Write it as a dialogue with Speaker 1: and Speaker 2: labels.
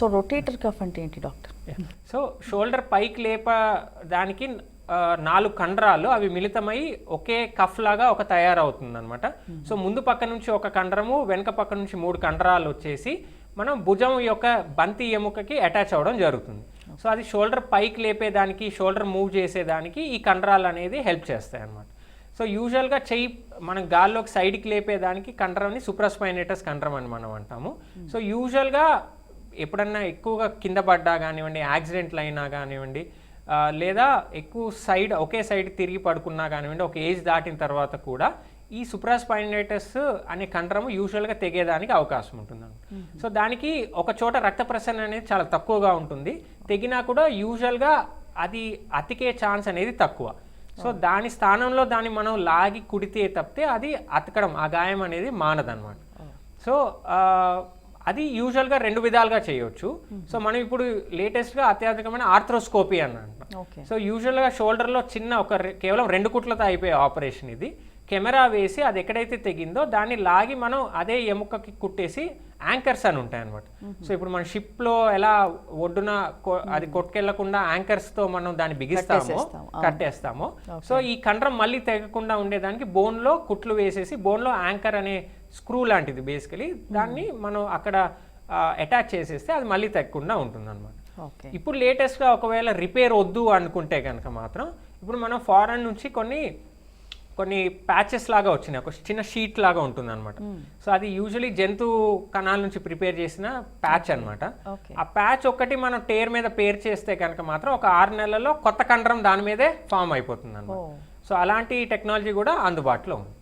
Speaker 1: So rotator cuff అంటే ఏంటి doctor?
Speaker 2: So shoulder పైకి లేపడానికి 4 కండరాలు అవి మిళితమై ఒకే కఫ్ లాగా ఒక తయారవుతుంది అనమాట. సో ముందు పక్క నుంచి ఒక కండరము, వెనక పక్క నుంచి 3 కండరాలు వచ్చేసి మనం భుజం యొక్క బంతి ఎముకకి అటాచ్ అవ్వడం జరుగుతుంది. సో అది షోల్డర్ పైకి లేపేదానికి, షోల్డర్ మూవ్ చేసేదానికి ఈ కండరాలు అనేది హెల్ప్ చేస్తాయి అన్నమాట. సో యూజువల్గా చెయ్యి మనం గాల్లోకి సైడ్కి లేపేదానికి కండరాన్ని సూప్రాస్పైనేటస్ కండరం అని మనం అంటాము. సో యూజువల్గా ఎప్పుడన్నా ఎక్కువగా కింద పడ్డా కానివ్వండి, యాక్సిడెంట్లు అయినా కానివ్వండి, లేదా ఎక్కువ ఒకే సైడ్ తిరిగి పడుకున్నా కానివ్వండి, ఒక ఏజ్ దాటిన తర్వాత కూడా ఈ సూప్రాస్పైనేటస్ అనే కండరము యూజువల్గా తెగేదానికి అవకాశం ఉంటుంది. సో దానికి ఒక చోట రక్త ప్రసరణ అనేది చాలా తక్కువగా ఉంటుంది. తెగినా కూడా యూజువల్గా అది అతికే ఛాన్స్ అనేది తక్కువ. సో దాని స్థానంలో దాన్ని మనం లాగి కుడితే తప్పితే అది అతకడం, ఆ గాయం అనేది మానదన్నమాట. సో అది యూజువల్గా 2 విధాలుగా చేయవచ్చు. సో మనం ఇప్పుడు లేటెస్ట్గా అత్యాధునికమైన ఆర్థ్రోస్కోపీ అని అంటాం. సో యూజువల్గా షోల్డర్లో చిన్న కేవలం 2 కుట్లతో అయిపోయే ఆపరేషన్ ఇది. కెమెరా వేసి అది ఎక్కడైతే తెగిందో దాన్ని లాగి మనం అదే ఎముకకి కుట్టేసి యాంకర్స్ అని ఉంటాయి అనమాట. సో ఇప్పుడు మన షిప్లో ఎలా ఒడ్డున అది కొట్టుకెళ్లకుండా యాంకర్స్తో మనం దాన్ని బిగిస్తామో, కట్టేస్తామో, సో ఈ కండరం మళ్ళీ తెగకుండా ఉండేదానికి బోన్లో కుట్లు వేసేసి, బోన్లో యాంకర్ అనే స్క్రూ లాంటిది బేసికలీ, దాన్ని మనం అక్కడ అటాచ్ చేసేస్తే అది మళ్ళీ తెగకుండా ఉంటుంది అనమాట. ఇప్పుడు లేటెస్ట్గా ఒకవేళ రిపేర్ వద్దు అనుకుంటే కనుక మాత్రం ఇప్పుడు మనం ఫారెన్ నుంచి కొన్ని ప్యాచెస్ లాగా వచ్చినాయి, ఒక చిన్న షీట్ లాగా ఉంటుంది అనమాట. సో అది యూజువలీ జంతు కణాల నుంచి ప్రిపేర్ చేసిన ప్యాచ్ అనమాట. ఆ ప్యాచ్ ఒక్కటి మనం టేర్ మీద పేర్ చేస్తే కనుక మాత్రం ఒక 6 నెలల్లో కొత్త కండరం దాని మీదే ఫామ్ అయిపోతుంది అనమాట. సో అలాంటి టెక్నాలజీ కూడా అందుబాటులో ఉంది.